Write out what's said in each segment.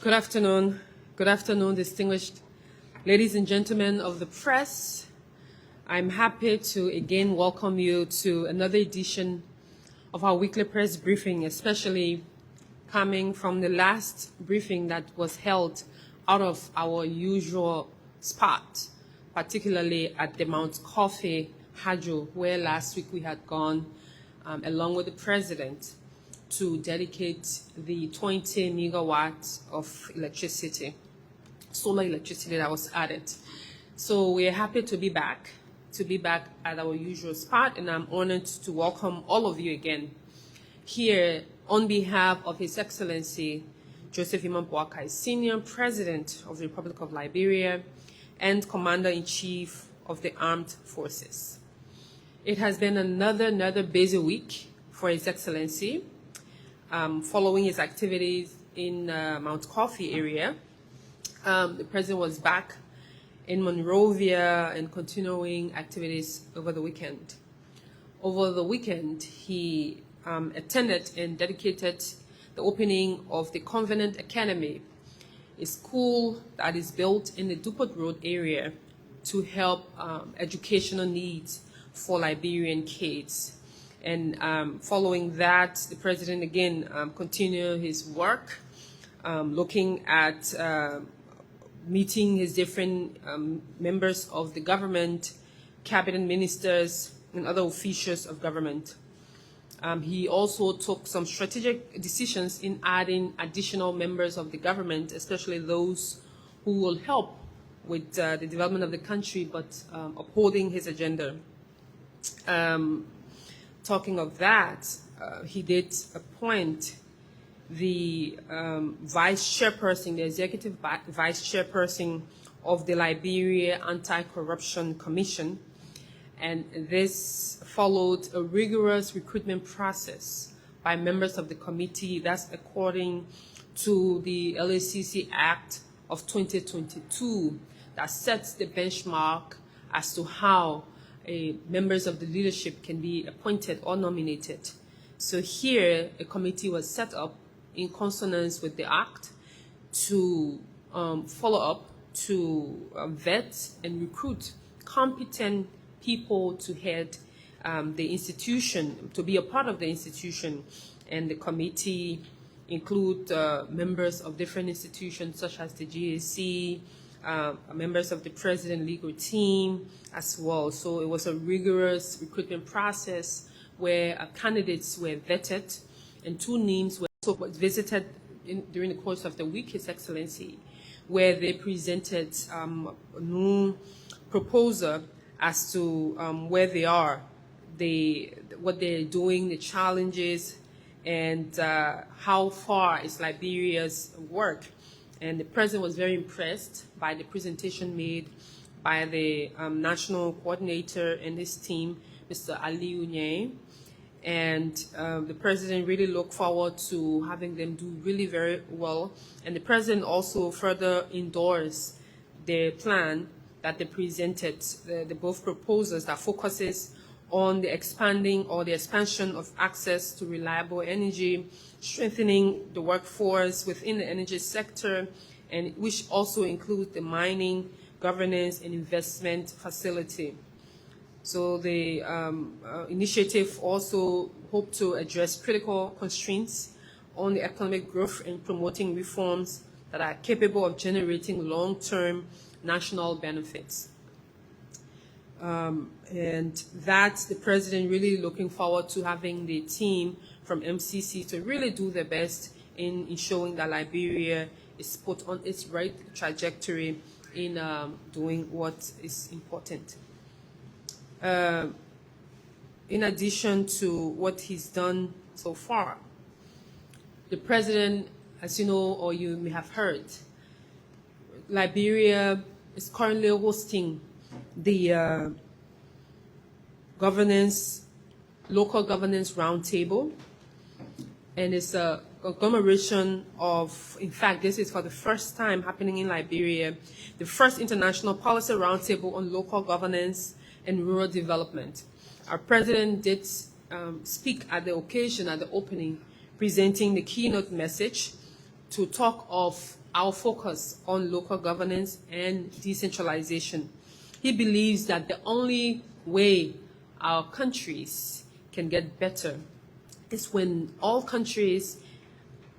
Good afternoon. Good afternoon, distinguished ladies and gentlemen of the press. I'm happy to again welcome you to another edition of our weekly press briefing, especially coming from the last briefing that was held out of our usual spot, particularly at the Mount Coffee Hajo, where last week we had gone along with the president to dedicate the 20 megawatts of electricity, solar electricity that was added. So we're happy to be back at our usual spot, and I'm honored to welcome all of you again here on behalf of His Excellency Joseph Imam Boakai, Senior President of the Republic of Liberia and Commander-in-Chief of the Armed Forces. It has been another busy week for His Excellency. Following his activities in Mount Coffee area, the president was back in Monrovia and continuing activities over the weekend. Over the weekend, he attended and dedicated the opening of the Covenant Academy, a school that is built in the Dupont Road area to help educational needs for Liberian kids. And following that, the president again continued his work, looking at meeting his different members of the government, cabinet ministers, and other officials of government. He also took some strategic decisions in adding additional members of the government, especially those who will help with the development of the country, but upholding his agenda. Talking of that, he did appoint the vice chairperson, the executive vice chairperson of the Liberia Anti-Corruption Commission, and this followed a rigorous recruitment process by members of the committee. That's according to the LACC Act of 2022 that sets the benchmark as to how members of the leadership can be appointed or nominated. So here, a committee was set up in consonance with the Act to follow up, to vet and recruit competent people to head the institution, to be a part of the institution. And the committee include members of different institutions such as the GAC, members of the president legal team as well. So it was a rigorous recruitment process where candidates were vetted, and 2 names were also visited during the course of the week, His Excellency, where they presented a new proposal as to where they are, what they're doing, the challenges, and how far is Liberia's work. And the president was very impressed by the presentation made by the national coordinator and his team, Mr. Ali Unye. And the president really looked forward to having them do really very well. And the president also further endorsed the plan that they presented, the both proposals that focuses on the expansion of access to reliable energy, strengthening the workforce within the energy sector, and which also includes the mining, governance, and investment facility. So the initiative also hoped to address critical constraints on the economic growth and promoting reforms that are capable of generating long-term national benefits. And that the president really looking forward to having the team from MCC to really do their best in ensuring that Liberia is put on its right trajectory in doing what is important. In addition to what he's done so far, the president, as you know or you may have heard, Liberia is currently hosting the local governance roundtable, and it's a conglomeration of, in fact, this is for the first time happening in Liberia, the first international policy roundtable on local governance and rural development. Our president did speak at the occasion, at the opening, presenting the keynote message to talk of our focus on local governance and decentralization. He believes that the only way our countries can get better is when all countries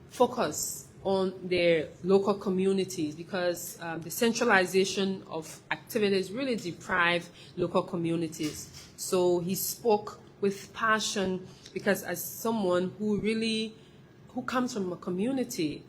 focus on their local communities, because the centralization of activities really deprive local communities. So he spoke with passion because as someone who comes from a community,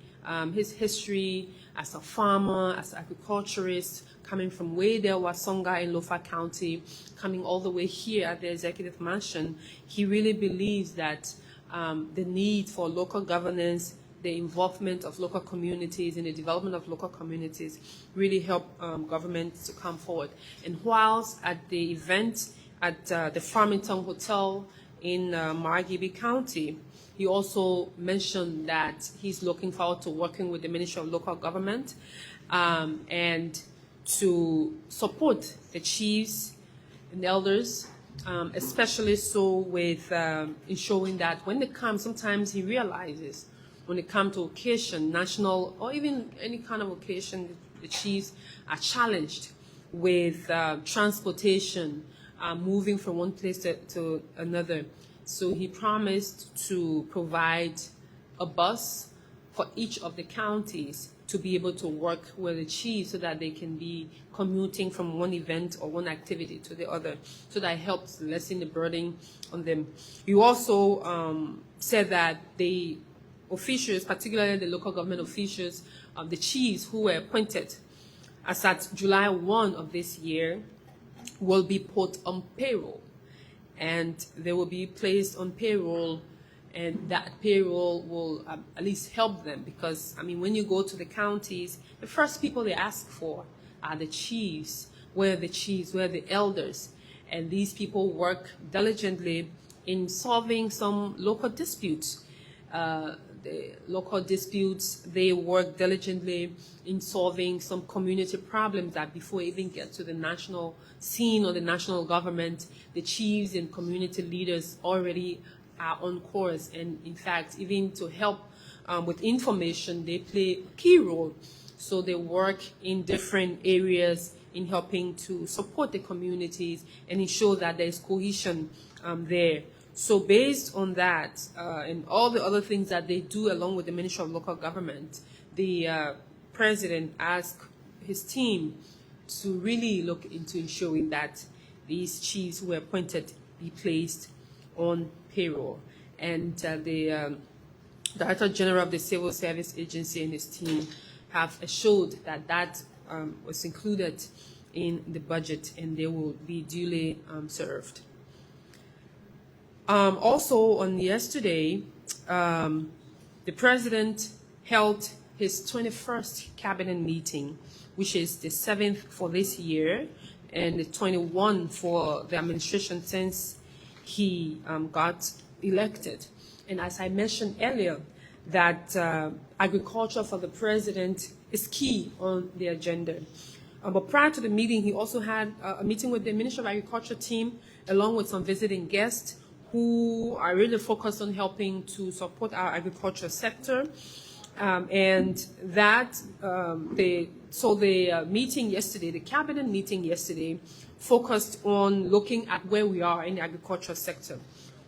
his history as a farmer, as an agriculturist, coming from way there, Wasonga in Lofa County, coming all the way here at the Executive Mansion, he really believes that the need for local governance, the involvement of local communities in the development of local communities really help government to come forward. And whilst at the event at the Farmington Hotel in Margibi County, he also mentioned that he's looking forward to working with the Ministry of Local Government and to support the chiefs and elders, especially so with ensuring that when they come, sometimes he realizes when it comes to occasion, national or even any kind of occasion, the chiefs are challenged with transportation, moving from one place to another. So he promised to provide a bus for each of the counties to be able to work with the chiefs so that they can be commuting from one event or one activity to the other, so that helps lessen the burden on them. He also said that the officials, particularly the local government officials, the chiefs who were appointed as at July 1 of this year, will be put on payroll. And they will be placed on payroll, and that payroll will at least help them, because, I mean, when you go to the counties, the first people they ask for are the chiefs. Where are the chiefs? Where are the elders? And these people work diligently in solving some local disputes. They work diligently in solving some community problems that before even get to the national scene or the national government, the chiefs and community leaders already are on course. And in fact, even to help with information, they play a key role. So they work in different areas in helping to support the communities and ensure that there is cohesion there. So based on that and all the other things that they do along with the Ministry of Local Government, the president asked his team to really look into ensuring that these chiefs who were appointed be placed on payroll. And the Director General of the Civil Service Agency and his team have assured that that was included in the budget and they will be duly served. Also on yesterday, the president held his 21st cabinet meeting, which is the 7th for this year and the 21 for the administration since he got elected. And as I mentioned earlier, that agriculture for the president is key on the agenda. But prior to the meeting, he also had a meeting with the Ministry of Agriculture team, along with some visiting guests who are really focused on helping to support our agriculture sector. And that, the meeting yesterday, the cabinet meeting yesterday, focused on looking at where we are in the agriculture sector.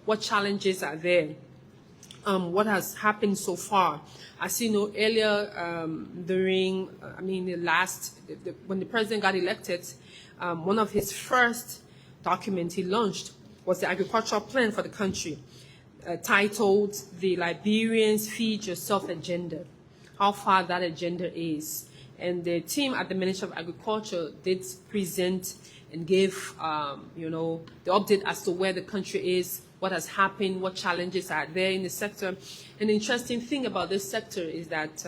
What challenges are there? What has happened so far? As you know, earlier during, when the president got elected, one of his first documents he launched was the agricultural plan for the country, titled The Liberians Feed Yourself Agenda, how far that agenda is. And the team at the Ministry of Agriculture did present and gave, the update as to where the country is, what has happened, what challenges are there in the sector. And the interesting thing about this sector is that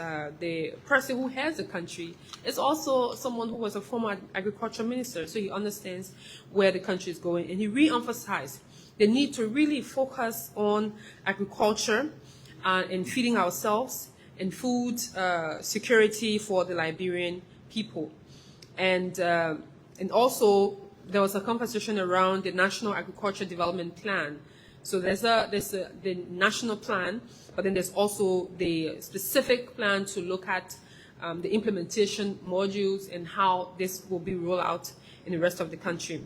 the person who heads the country is also someone who was a former agriculture minister, so he understands where the country is going. And he re-emphasized the need to really focus on agriculture and feeding ourselves and food security for the Liberian people. And also there was a conversation around the National Agriculture Development Plan. So there's the national plan, but then there's also the specific plan to look at the implementation modules and how this will be rolled out in the rest of the country.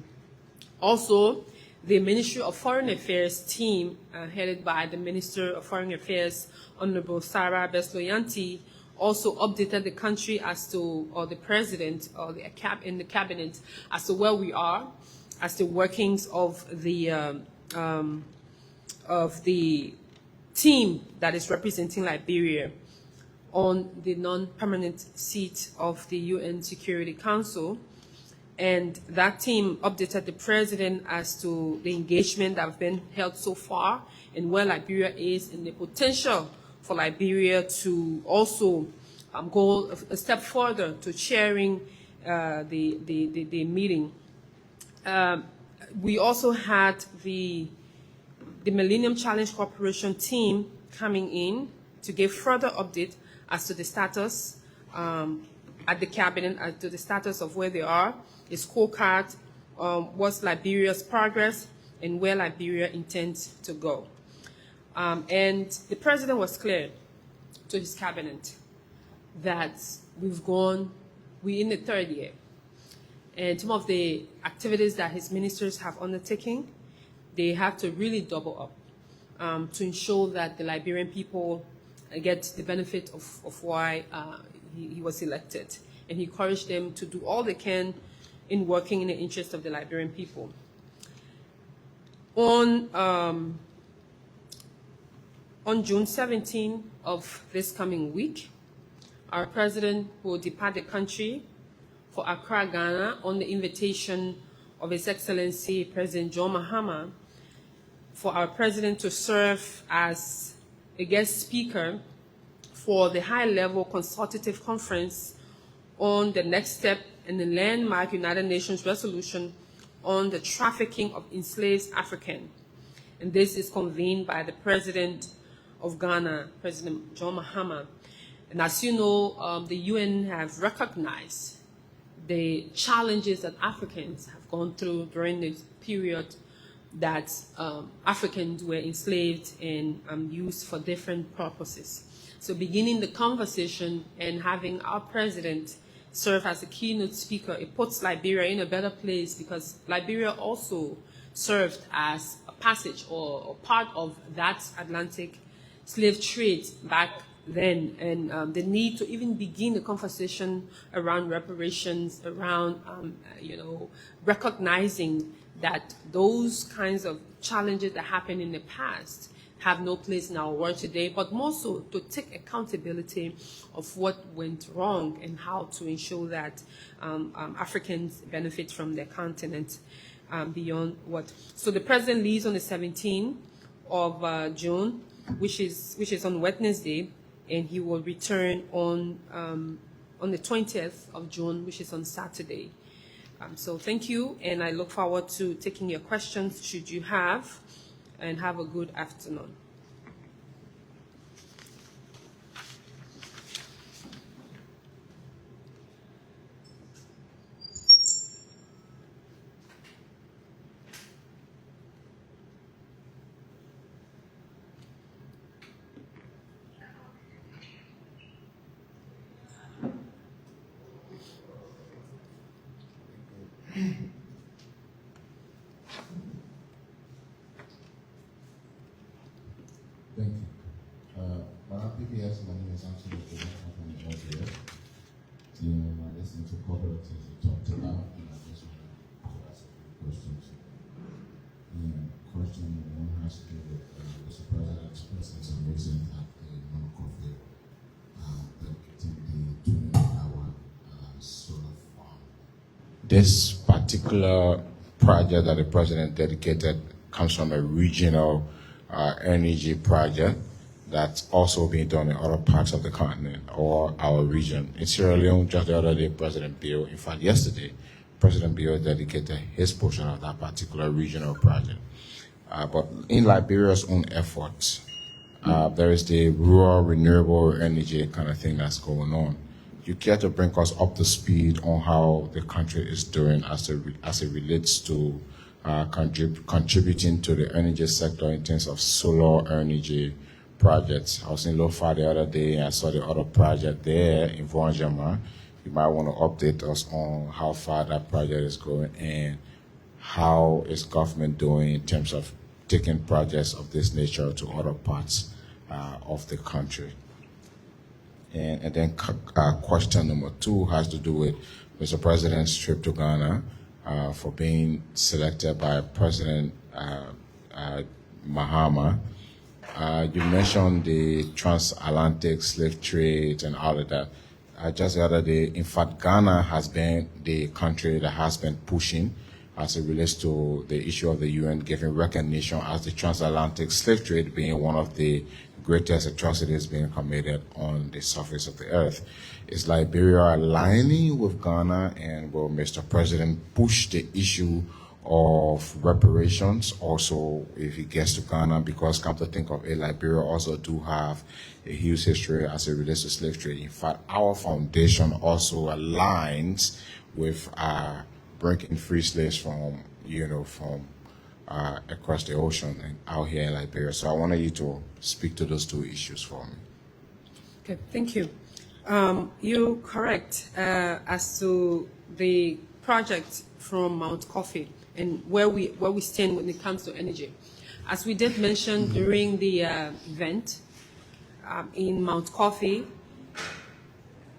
Also, the Ministry of Foreign Affairs team, headed by the Minister of Foreign Affairs, Honorable Sarah Besloyanti, also updated the country as to, or the president, or in the cabinet, as to where we are, as the workings of the team that is representing Liberia on the non-permanent seat of the UN Security Council. And that team updated the president as to the engagement that have been held so far and where Liberia is and the potential for Liberia to also go a step further to chairing the meeting. We also had the Millennium Challenge Corporation team coming in to give further update as to the status at the cabinet, as to the status of where they are, a scorecard, what's Liberia's progress, and where Liberia intends to go. And the president was clear to his cabinet that we're in the third year. And some of the activities that his ministers have undertaken, they have to really double up to ensure that the Liberian people get the benefit of why he was elected. And he encouraged them to do all they can in working in the interest of the Liberian people. On June 17 of this coming week, our president will depart the country for Accra, Ghana, on the invitation of His Excellency President John Mahama, for our president to serve as a guest speaker for the high-level consultative conference on the next step in the landmark United Nations resolution on the trafficking of enslaved Africans. And this is convened by the President of Ghana, President John Mahama. And as you know, the UN have recognized the challenges that Africans have gone through during this period that Africans were enslaved and used for different purposes. So beginning the conversation and having our president serve as a keynote speaker, it puts Liberia in a better place, because Liberia also served as a passage or part of that Atlantic slave trade back then, and the need to even begin the conversation around reparations, around recognizing that those kinds of challenges that happened in the past have no place in our world today, but more so to take accountability of what went wrong and how to ensure that Africans benefit from their continent beyond what. So the president leaves on the 17th of June, which is on Wednesday, and he will return on the 20th of June, which is on Saturday. So thank you, and I look forward to taking your questions should you have, and have a good afternoon. Thank you. Madam PPS, my name is actually from the LGF. I listened to cooperatives you talked about, and I just want to ask a few questions. Question one has to do with Mr. President expressing some reason that the non-profit dedicating the 20-hour solar farm. This particular project that the president dedicated comes from a regional energy project that's also being done in other parts of the continent or our region. In Sierra Leone, just the other day, President Bill, in fact yesterday, President Bill dedicated his portion of that particular regional project. But in Liberia's own efforts, there is the rural renewable energy kind of thing that's going on. You care to bring us up to speed on how the country is doing as it relates to contributing to the energy sector in terms of solar energy, projects. I was in Lofa the other day and I saw the other project there in Vonjama. You might want to update us on how far that project is going and how is government doing in terms of taking projects of this nature to other parts of the country. And then question number 2 has to do with Mr. President's trip to Ghana for being selected by President Mahama. You mentioned the transatlantic slave trade and all of that. Just the other day, in fact, Ghana has been the country that has been pushing as it relates to the issue of the UN giving recognition as the transatlantic slave trade being one of the greatest atrocities being committed on the surface of the earth. Is Liberia aligning with Ghana, and will Mr. President push the issue of reparations also if he gets to Ghana? Because come to think of it, Liberia also do have a huge history as it relates to slave trade. In fact, our foundation also aligns with breaking free slaves from across the ocean and out here in Liberia. So I wanted you to speak to those 2 issues for me. Okay, thank you. You're correct as to the project from Mount Coffee and where we stand when it comes to energy. As we did mention during the event in Mount Coffee,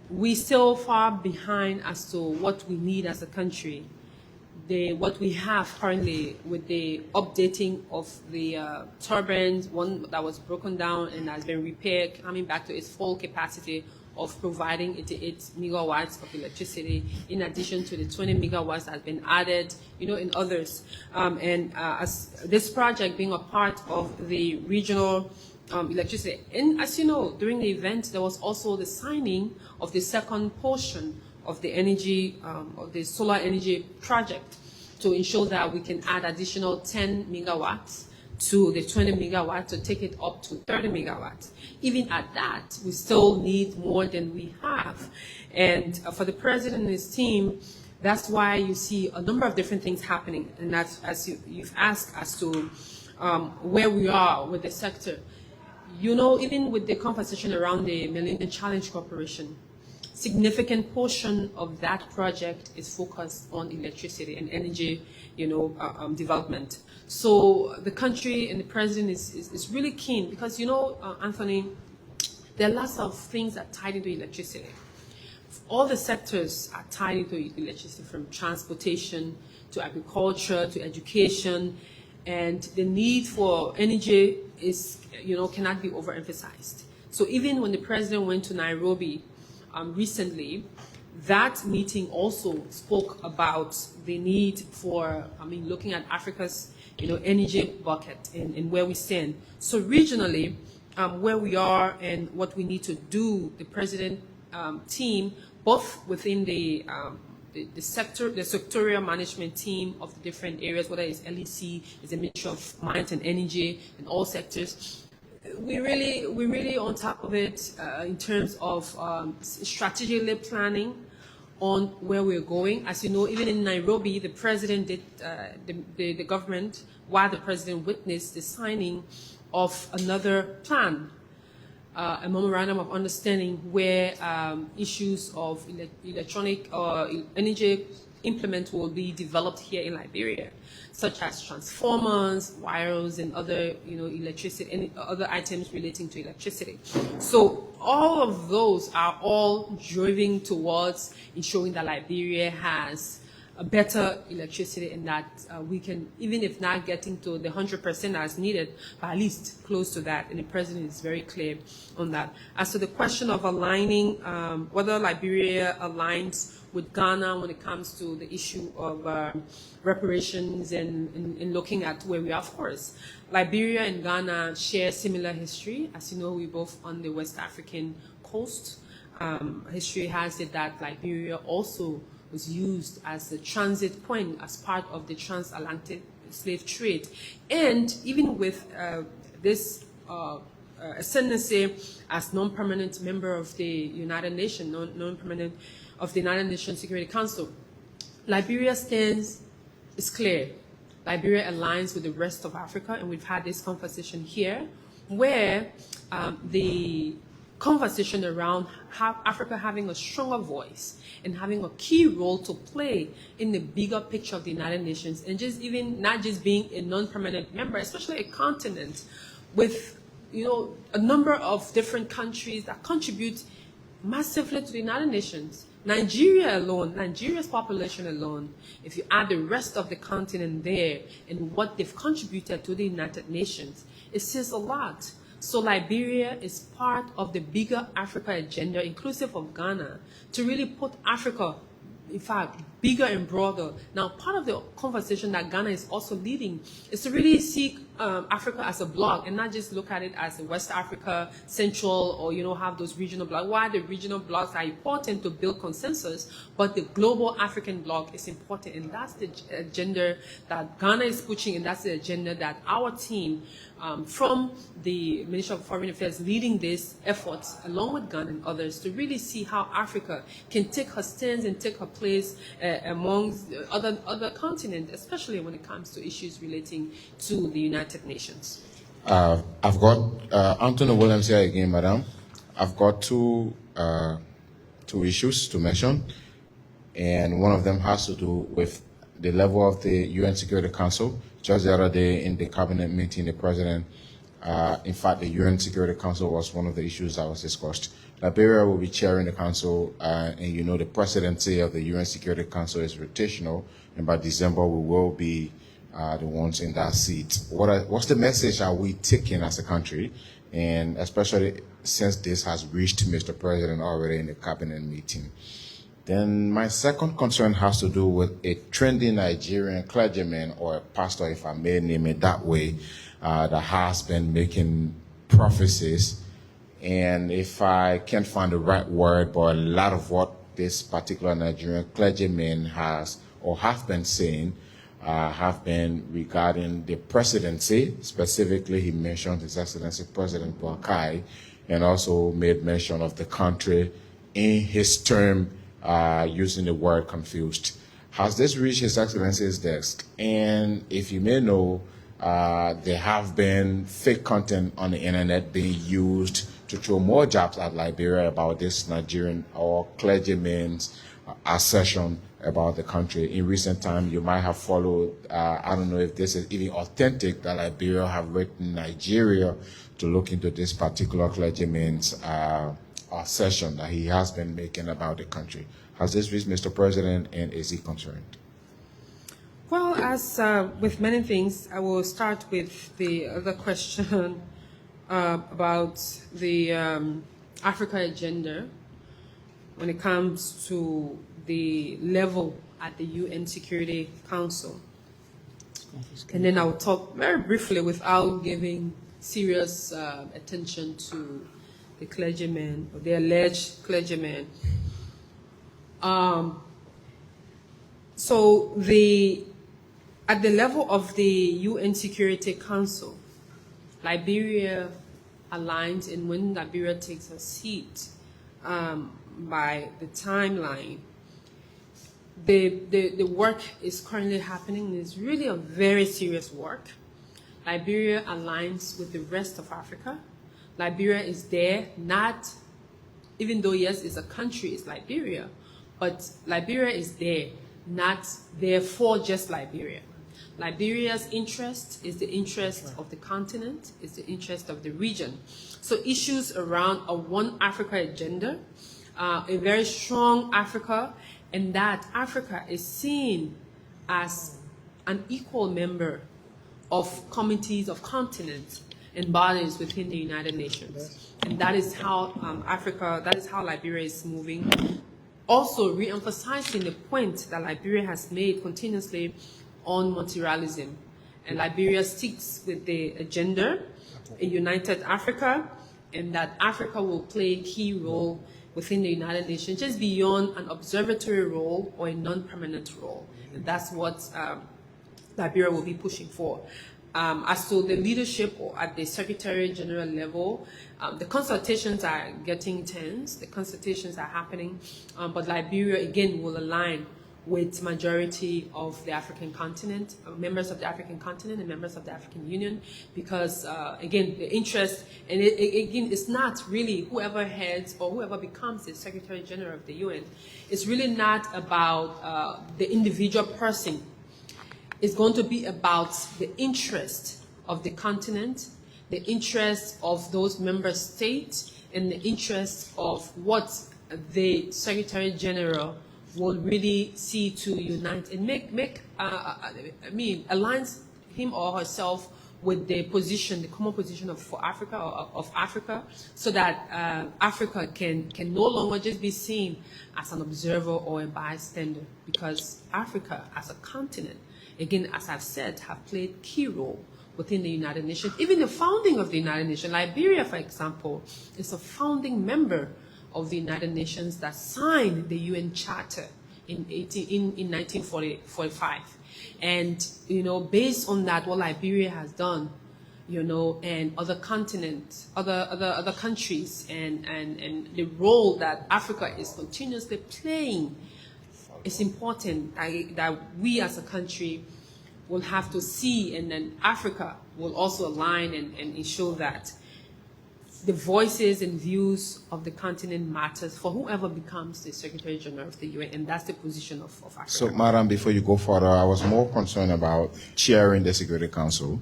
we still far behind as to what we need as a country. What we have currently with the updating of the turbines, one that was broken down and has been repaired, coming back to its full capacity of providing 88 megawatts of electricity, in addition to the 20 megawatts that have been added, in others. As this project being a part of the regional electricity. And as you know, during the event, there was also the signing of the second portion of the energy, of the solar energy project to ensure that we can add additional 10 megawatts to the 20 megawatts to take it up to 30 megawatts. Even at that, we still need more than we have. And for the president and his team, that's why you see a number of different things happening. And that's, as you've asked as to where we are with the sector. Even with the conversation around the Millennium Challenge Corporation, significant portion of that project is focused on electricity and energy, development. So the country and the president is really keen because, Anthony, there are lots of things that tie into electricity. All the sectors are tied into electricity, from transportation to agriculture to education, and the need for energy is, cannot be overemphasized. So even when the president went to Nairobi recently, that meeting also spoke about the need for, looking at Africa's, energy bucket and where we stand. So regionally, where we are and what we need to do, the president team, both within the sectorial management team of the different areas, whether it's LEC, it's a Ministry of Mines and Energy, in all sectors. We're really on top of it in terms of strategically planning on where we're going. As you know, even in Nairobi, the president did, the government, while the president witnessed the signing of another plan, a memorandum of understanding where issues of electronic or energy implement will be developed here in Liberia, such as transformers, wires, and other, electricity and other items relating to electricity. So all of those are all driving towards ensuring that Liberia has a better electricity, and that we can, even if not getting to the 100% as needed, but at least close to that. And the president is very clear on that. As to the question of aligning, whether Liberia aligns with Ghana when it comes to the issue of reparations and looking at where we are, of course. Liberia and Ghana share similar history. As you know, we're both on the West African coast. History has it that Liberia also was used as a transit point as part of the transatlantic slave trade. And even with this ascendancy as non-permanent member of the United Nations, non-permanent of the United Nations Security Council, Liberia stance is clear. Liberia aligns with the rest of Africa, and we've had this conversation here where the conversation around Africa having a stronger voice and having a key role to play in the bigger picture of the United Nations, and just even not just being a non-permanent member, especially a continent with a number of different countries that contribute massively to the United Nations. Nigeria alone, Nigeria's population alone, if you add the rest of the continent there and what they've contributed to the United Nations, it says a lot. So Liberia is part of the bigger Africa agenda, inclusive of Ghana, to really put Africa, in fact, bigger and broader. Now, part of the conversation that Ghana is also leading is to really see Africa as a bloc and not just look at it as a West Africa, Central, or have those regional blocs. Why the regional blocs are important to build consensus, but the global African bloc is important, and that's the agenda that Ghana is pushing, and that's the agenda that our team from the Ministry of Foreign Affairs leading this effort, along with Ghana and others, to really see how Africa can take her stands and take her place amongst other continents, especially when it comes to issues relating to the United Nations. I've got Anthony Williams here again, Madam. I've got two issues to mention, and one of them has to do with the level of the UN Security Council. Just the other day in the cabinet meeting, the president, in fact, the UN Security Council was one of the issues that was discussed. Liberia will be chairing the council, and the presidency of the UN Security Council is rotational, and by December we will be the ones in that seat. What's the message are we taking as a country, and especially since this has reached Mr. President already in the cabinet meeting? Then my second concern has to do with a trendy Nigerian clergyman, or a pastor, if I may name it that way, that has been making prophecies. And if I can't find the right word, but a lot of what this particular Nigerian clergyman has or have been saying have been regarding the presidency. Specifically, he mentioned His Excellency President Boakai, and also made mention of the country in his term, using the word confused. Has this reached His Excellency's desk? And if you may know, there have been fake content on the internet being used to throw more jabs at Liberia about this Nigerian or clergyman's assertion about the country. In recent time, you might have followed, I don't know if this is even authentic, that Liberia have written Nigeria to look into this particular clergyman's assertion that he has been making about the country. Has this reached Mr. President, and is he concerned? Well, as with many things, I will start with the other question about the Africa agenda when it comes to the level at the UN Security Council. And then I'll talk very briefly without giving serious attention to the clergyman, or the alleged clergyman. So at the level of the UN Security Council, Liberia aligns, and when Liberia takes a seat, by the timeline, the work is currently happening. It's really a very serious work. Liberia aligns with the rest of Africa. Liberia is there, not, even though yes, it's a country, it's Liberia, but Liberia is there, not there for just Liberia. Liberia's interest is the interest of the continent, is the interest of the region. So issues around a One Africa agenda, a very strong Africa, and that Africa is seen as an equal member of committees of continents and bodies within the United Nations. And that is how Liberia is moving. Also re-emphasizing the point that Liberia has made continuously on multilateralism. And Liberia sticks with the agenda, a united Africa, and that Africa will play a key role within the United Nations, just beyond an observatory role or a non-permanent role. And that's what Liberia will be pushing for. As to the leadership or at the Secretary General level, the consultations are getting tense, the consultations are happening, but Liberia, again, will align with majority of the African continent, members of the African continent and members of the African Union, because again, the interest, and again, it's not really whoever heads or whoever becomes the Secretary General of the UN. It's really not about the individual person. It's going to be about the interest of the continent, the interest of those member states, and the interest of what the Secretary General will really see to unite and aligns him or herself with the position, the common position for Africa, of Africa, so that Africa can no longer just be seen as an observer or a bystander, because Africa as a continent, again, as I've said, have played key role within the United Nations. Even the founding of the United Nations, Liberia, for example, is a founding member of the United Nations that signed the UN Charter in 1945. And, based on that, what Liberia has done, and other continents, other countries, and the role that Africa is continuously playing, it's important that we as a country will have to see, and then Africa will also align and ensure that the voices and views of the continent matters for whoever becomes the Secretary General of the UN, and that's the position of Africa. So, Madam, before you go further, I was more concerned about chairing the Security Council,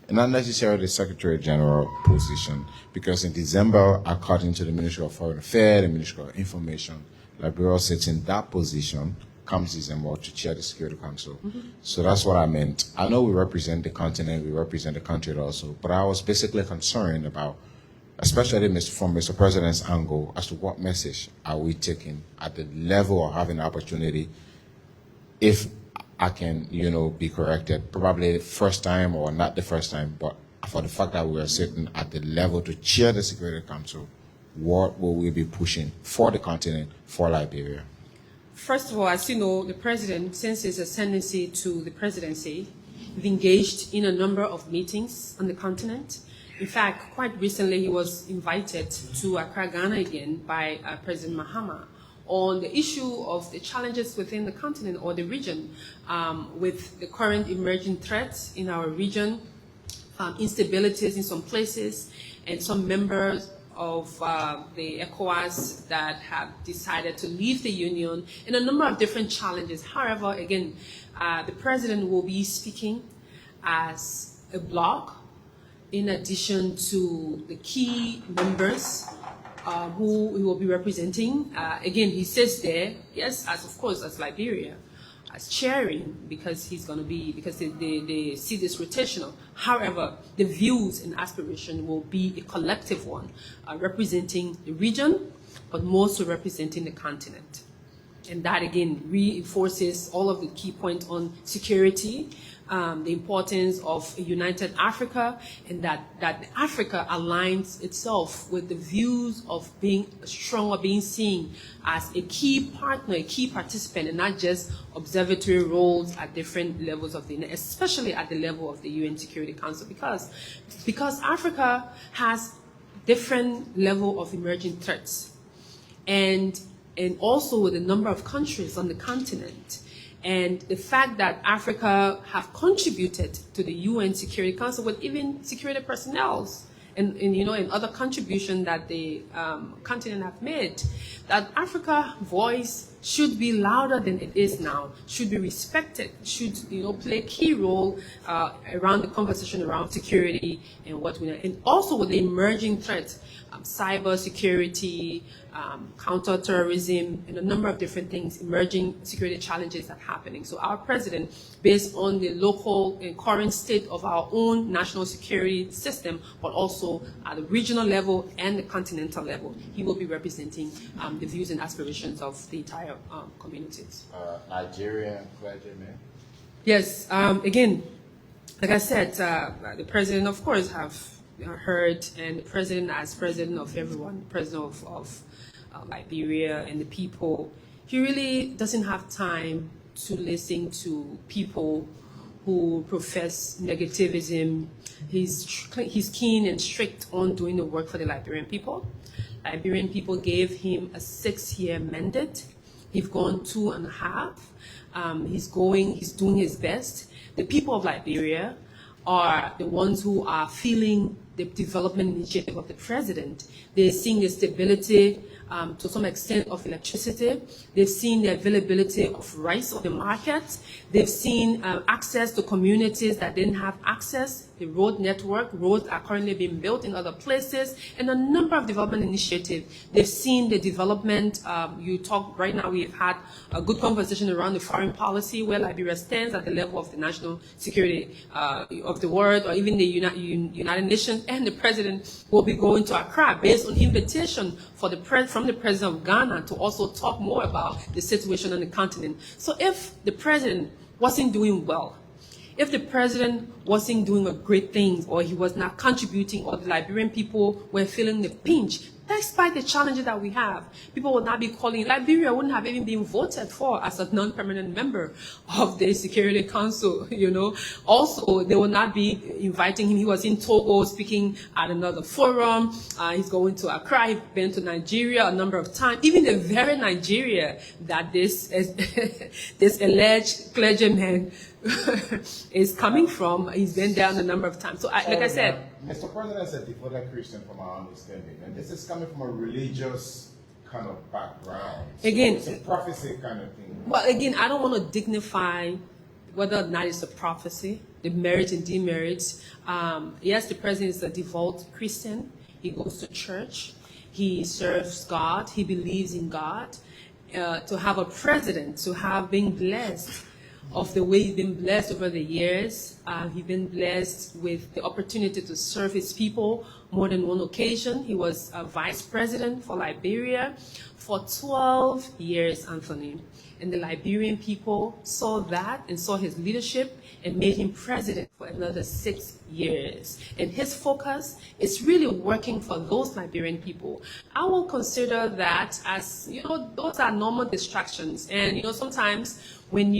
and not necessarily the Secretary General position, because in December, according to the Ministry of Foreign Affairs, the Ministry of Information, Liberia sits in that position comes December to chair the Security Council. Mm-hmm. So that's what I meant. I know we represent the continent, we represent the country also, but I was basically concerned about, especially from Mr. President's angle, as to what message are we taking at the level of having the opportunity, if I can, be corrected, probably the first time or not the first time, but for the fact that we are sitting at the level to chair the Security Council, what will we be pushing for the continent, for Liberia? First of all, as you know, the president, since his ascendancy to the presidency, we've engaged in a number of meetings on the continent. In fact, quite recently, he was invited to Accra, Ghana again by President Mahama on the issue of the challenges within the continent or the region, with the current emerging threats in our region, instabilities in some places, and some members of the ECOWAS that have decided to leave the union, and a number of different challenges. However, again, the president will be speaking as a bloc, in addition to the key members who he will be representing. Again, he says there, yes, as Liberia, as chairing, because he's going to be, because they see this rotational. However, the views and aspiration will be a collective one, representing the region, but more so representing the continent. And that, again, reinforces all of the key points on security, the importance of a united Africa, and that Africa aligns itself with the views of being strong, or being seen as a key partner, a key participant, and not just observatory roles at different levels of the, especially at the level of the UN Security Council, because Africa has different level of emerging threats, and also with a number of countries on the continent. And the fact that Africa have contributed to the UN Security Council with even security personnel and other contribution that the continent have made, that Africa's voice should be louder than it is now, should be respected, should play a key role around the conversation around security and what we know, and also with the emerging threats, cyber security, counterterrorism, and a number of different things, emerging security challenges that are happening. So our president, based on the local and current state of our own national security system, but also at the regional level and the continental level, he will be representing the views and aspirations of the entire communities. Nigerian clergymen? Yes, again, like I said, the president, of course, have heard, and the president, as president of everyone, president of Liberia and the people, he really doesn't have time to listen to people who profess negativism. He's keen and strict on doing the work for the Liberian people. Liberian people gave him a 6-year mandate. He's gone 2.5. He's doing his best. The people of Liberia are the ones who are feeling the development initiative of the president. They're seeing the stability to some extent of electricity. They've seen the availability of rice on the market. They've seen access to communities that didn't have access. The road network, roads are currently being built in other places, and a number of development initiatives. They've seen the development. You talk right now, we've had a good conversation around the foreign policy, where Liberia stands at the level of the national security of the world, or even the United Nations, and the president will be going to Accra based on invitation from the president of Ghana to also talk more about the situation on the continent. So if the president wasn't doing well, if the president wasn't doing a great thing, or he was not contributing, or the Liberian people were feeling the pinch, despite the challenges that we have, people would not be calling. Liberia wouldn't have even been voted for as a non-permanent member of the Security Council, you know. Also, they will not be inviting him. He was in Togo speaking at another forum. He's going to Accra. He's been to Nigeria a number of times. Even the very Nigeria that this alleged clergyman is coming from, he's been down a number of times. So, like I said, Mr. President is a devoted Christian, from our understanding, and this is coming from a religious kind of background. So again, it's a prophecy kind of thing. Well, again, I don't want to dignify whether or not it's a prophecy, the merits and demerits. Yes, the president is a devout Christian. He goes to church. He serves God. He believes in God. To have a president, to have been blessed of the way he's been blessed over the years. He's been blessed with the opportunity to serve his people more than one occasion. He was a vice president for Liberia for 12 years, Anthony. And the Liberian people saw that and saw his leadership and made him president for another 6 years. And his focus is really working for those Liberian people. I will consider that as, you know, those are normal distractions. And, you know, sometimes when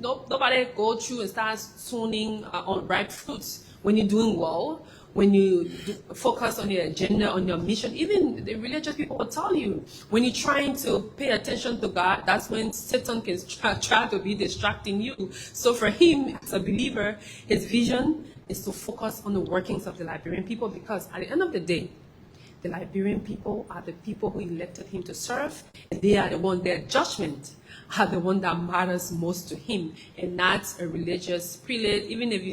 nobody go through and start tuning on ripe fruits when you're doing well, when you focus on your agenda, on your mission. Even the religious people will tell you, when you're trying to pay attention to God, that's when Satan can try to be distracting you. So for him, as a believer, his vision is to focus on the workings of the Liberian people, because at the end of the day, the Liberian people are the people who elected him to serve, and they are the one, their judgment are the one that matters most to him, and not a religious prelate. Even if he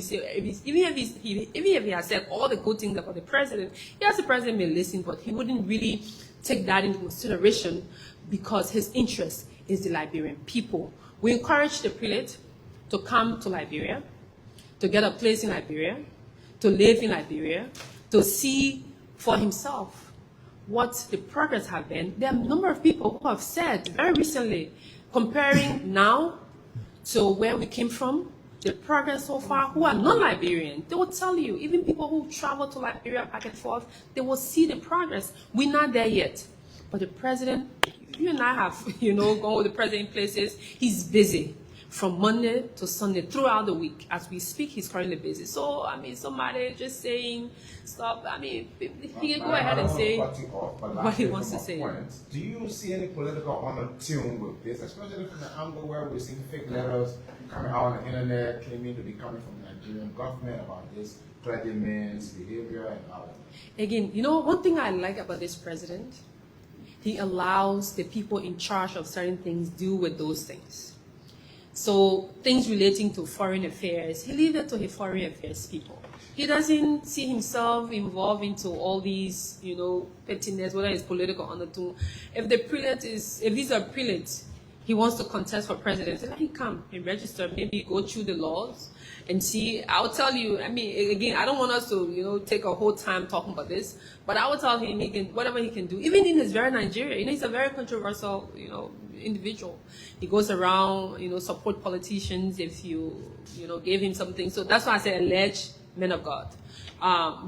has said all the good things about the president, yes, the president may listen, but he wouldn't really take that into consideration, because his interest is the Liberian people. We encourage the prelate to come to Liberia, to get a place in Liberia, to live in Liberia, to see for himself what the progress have been. There are a number of people who have said very recently, comparing now to where we came from, the progress so far, who are non-Liberian, they will tell you, even people who travel to Liberia back and forth, they will see the progress. We're not there yet. But the president, you and I have, gone with the president in places, he's busy from Monday to Sunday throughout the week. As we speak, he's currently busy. So, somebody just saying stuff, he can go ahead and say what he wants to say. Do you see any political undertone with this, especially from the angle where we're seeing fake letters coming out on the internet, claiming to be coming from the Nigerian government about this clergyman's behavior and all that? Again, one thing I like about this president, he allows the people in charge of certain things deal with those things. So things relating to foreign affairs, he leaves it to the foreign affairs people. He doesn't see himself involved into all these, pettiness, whether it's political undertone. If he's a prelate, he wants to contest for president, let him come and register, maybe go through the laws and see. I'll tell you, again, I don't want us to, take a whole time talking about this, but I will tell him whatever he can do. Even in his very Nigeria, he's a very controversial, individual. He goes around, support politicians if you, gave him something. So that's why I say alleged men of God.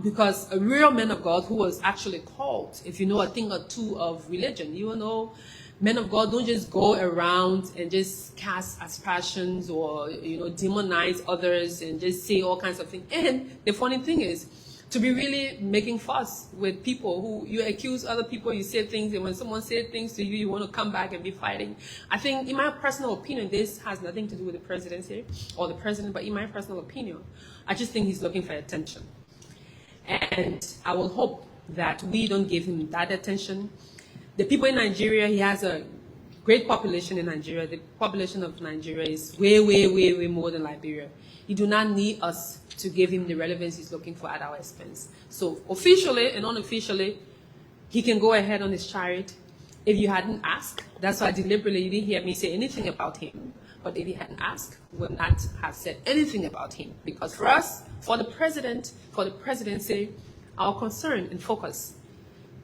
Because a real man of God who was actually called, if you know a thing or two of religion, you will know men of God don't just go around and just cast aspersions or, demonize others and just say all kinds of things. And the funny thing is, to be really making fuss with people who you accuse other people, you say things, and when someone says things to you, you want to come back and be fighting. I think, in my personal opinion, this has nothing to do with the presidency or the president, but in my personal opinion, I just think he's looking for attention. And I will hope that we don't give him that attention. The people in Nigeria, he has a great population in Nigeria. The population of Nigeria is way, way, way, way more than Liberia. He do not need us to give him the relevance he's looking for at our expense. So officially and unofficially, he can go ahead on his chariot. If you hadn't asked, that's why deliberately you didn't hear me say anything about him. But if you hadn't asked, we would not have said anything about him. Because for us, for the president, for the presidency, our concern and focus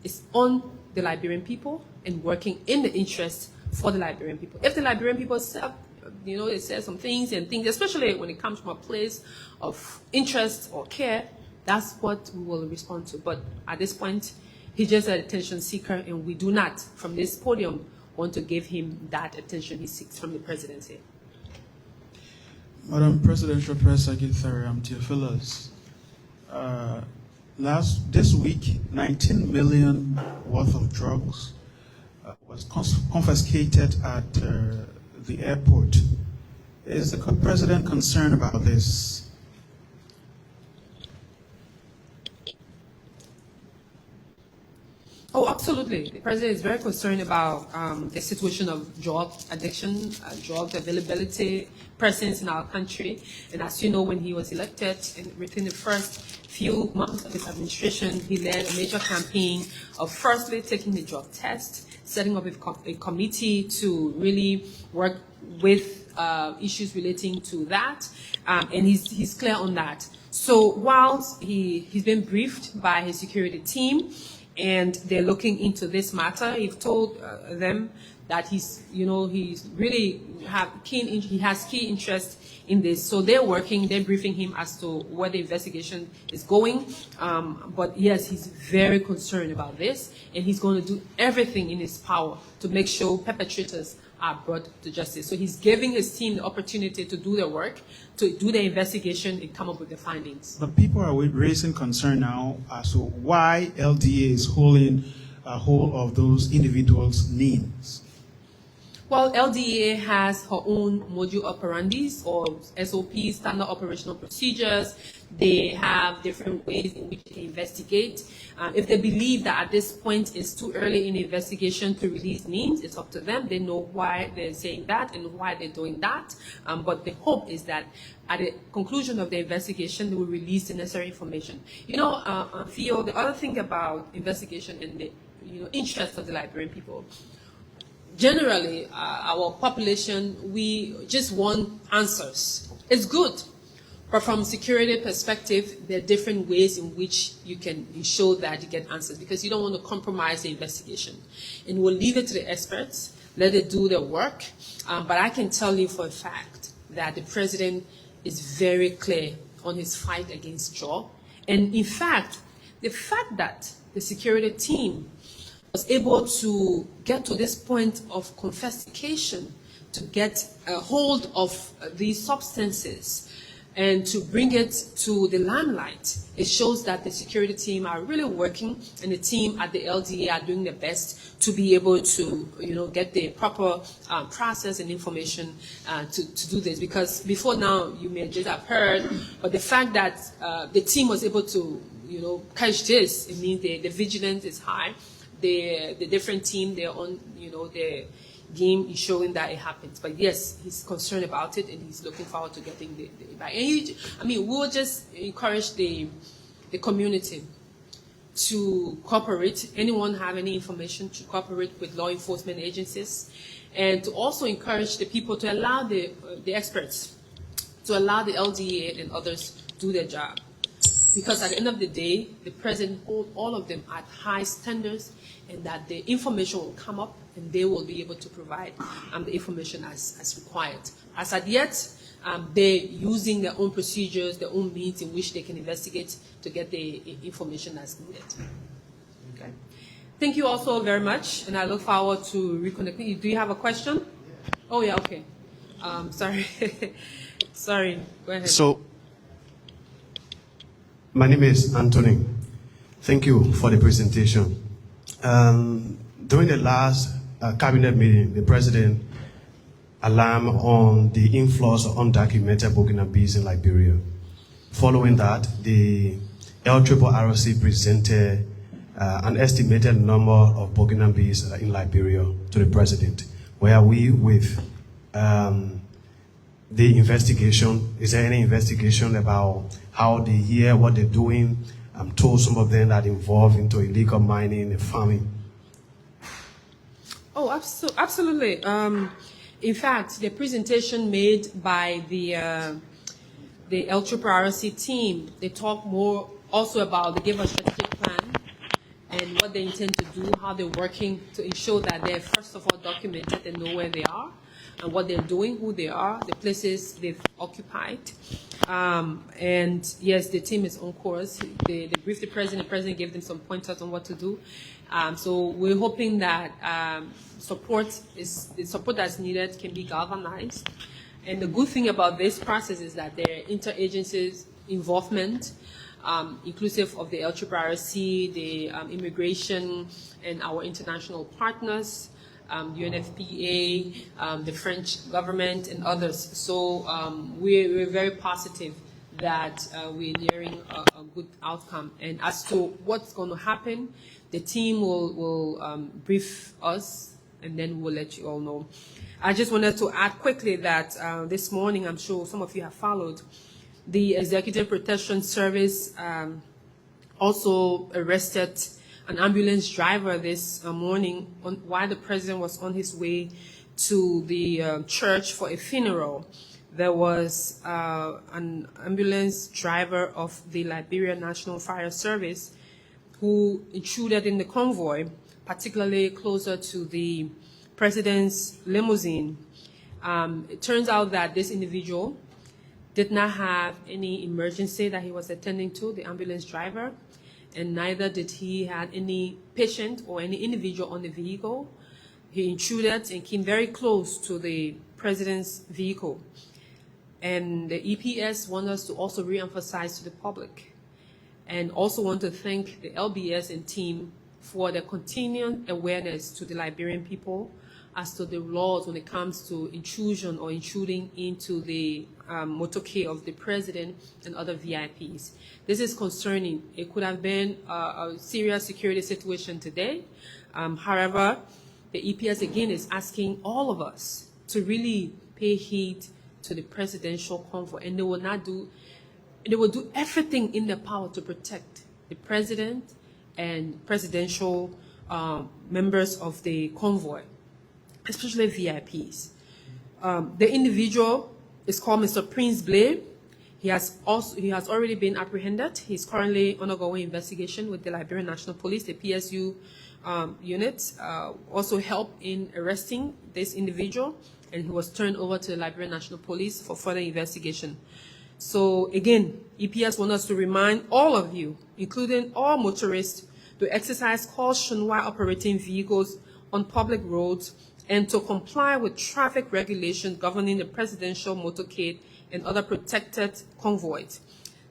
is on the Liberian people and working in the interest for the Liberian people. If the Liberian people they say some things, especially when it comes from a place of interest or care, that's what we will respond to. But at this point, he's just an attention seeker, and we do not, from this podium, want to give him that attention he seeks from the presidency. Madam Presidential Press Secretary, Theophilus, this week, 19 million worth of drugs was confiscated at the airport. Is the president concerned about this? Oh, absolutely. The president is very concerned about the situation of drug addiction, drug availability, presence in our country. And as you know, when he was elected, within the first few months of his administration, he led a major campaign of firstly taking the drug test, setting up a committee to really work with issues relating to that, and he's clear on that. So whilst he's been briefed by his security team, and they're looking into this matter, he's told them that he really has key interest in this. So they're briefing him as to where the investigation is going. But yes, he's very concerned about this, and he's going to do everything in his power to make sure perpetrators are brought to justice. So he's giving his team the opportunity to do their work, to do the investigation and come up with the findings. But people are raising concern now as to why LDA is holding a hold of those individuals' names. Well, LDA has her own module operandis or SOPs, standard operational procedures. They have different ways in which they investigate. If they believe that at this point it's too early in the investigation to release names, it's up to them. They know why they're saying that and why they're doing that. But the hope is that at the conclusion of the investigation, they will release the necessary information. Theo, the other thing about investigation and the interest of the Liberian people, generally, our population, we just want answers. It's good, but from security perspective, there are different ways in which you show that you get answers, because you don't want to compromise the investigation. And we'll leave it to the experts, let it do their work. But I can tell you for a fact that the president is very clear on his fight against drug. And in fact, the fact that the security team was able to get to this point of confiscation, to get a hold of these substances and to bring it to the limelight, it shows that the security team are really working, and the team at the LDA are doing their best to be able to, get the proper process and information to do this. Because before now, you may just have heard, but the fact that the team was able to, catch this, it means the vigilance is high. The different team, they're on, their game is showing that it happens. But yes, he's concerned about it, and he's looking forward to getting the back. And we'll just encourage the community to cooperate. Anyone have any information, to cooperate with law enforcement agencies, and to also encourage the people to allow the experts, to allow the LDA and others do their job. Because at the end of the day, the president holds all of them at high standards, and that the information will come up and they will be able to provide the information as required. As at yet, they're using their own procedures, their own means in which they can investigate to get the information as needed. Okay. Thank you also very much, and I look forward to reconnecting. Do you have a question? Oh, yeah, okay. Sorry. Sorry, go ahead. So, My name is Anthony. Thank you for the presentation. During the last cabinet meeting, the president alarmed on the influx of undocumented Burkinabes in Liberia. Following that, the LRRC presented an estimated number of Burkinabes in Liberia to the president. Where are we with the investigation? Is there any investigation about how they hear, what they're doing? I'm told some of them are involved into illegal mining and farming. Oh, absolutely. In fact, the presentation made by the LRRC team, they talk more also about, they give a strategic plan and what they intend to do, how they're working to ensure that they're first of all documented and know where they are and what they're doing, who they are, the places they've occupied. And yes, the team is on course. They briefed the president gave them some pointers on what to do. So we're hoping that the support that's needed can be galvanized. And the good thing about this process is that there are interagencies involvement, inclusive of the LRRC, the immigration, and our international partners, UNFPA, the French government, and others. So we're very positive that we're nearing a good outcome. And as to what's going to happen, the team will brief us, and then we'll let you all know. I just wanted to add quickly that this morning, I'm sure some of you have followed, the Executive Protection Service also arrested an ambulance driver this morning while the president was on his way to the church for a funeral. There was an ambulance driver of the Liberia National Fire Service who intruded in the convoy, particularly closer to the president's limousine. It turns out that this individual did not have any emergency that he was attending to, the ambulance driver, and neither did he have any patient or any individual on the vehicle. He intruded and came very close to the president's vehicle. And the EPS want us to also re-emphasize to the public and also want to thank the LBS and team for their continued awareness to the Liberian people as to the laws when it comes to intrusion or intruding into the motorcade of the president and other VIPs. This is concerning. It could have been a serious security situation today. However, the EPS again is asking all of us to really pay heed to the presidential convoy, and they will do everything in their power to protect the president and presidential members of the convoy, especially VIPs. The individual is called Mr. Prince Blair. He has already been apprehended. He's currently undergoing investigation with the Liberian National Police. The PSU unit also helped in arresting this individual, and he was turned over to the Liberian National Police for further investigation. So again, EPS wants us to remind all of you, including all motorists, to exercise caution while operating vehicles on public roads and to comply with traffic regulations governing the presidential motorcade and other protected convoys.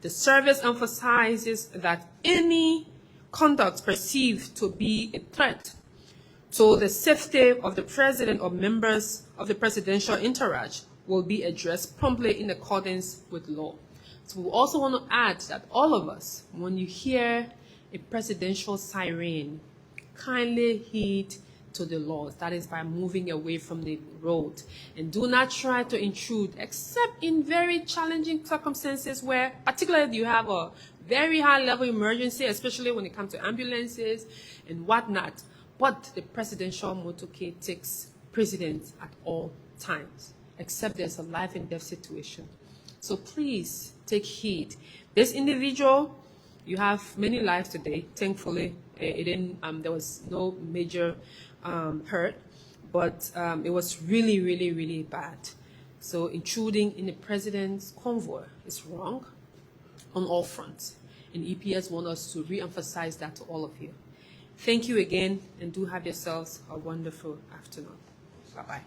The service emphasizes that any conduct perceived to be a threat to the safety of the president or members of the presidential entourage will be addressed promptly in accordance with law. So we also want to add that all of us, when you hear a presidential siren, kindly heed to the laws. That is by moving away from the road. And do not try to intrude, except in very challenging circumstances where, particularly, you have a very high-level emergency, especially when it comes to ambulances and whatnot. But the presidential motorcade takes precedence at all times, except there's a life and death situation. So please take heed. This individual, you have many lives today. Thankfully, there was no major hurt, but it was really, really, really bad. So intruding in the president's convoy is wrong on all fronts. And EPS want us to re-emphasize that to all of you. Thank you again, and do have yourselves a wonderful afternoon. Bye-bye.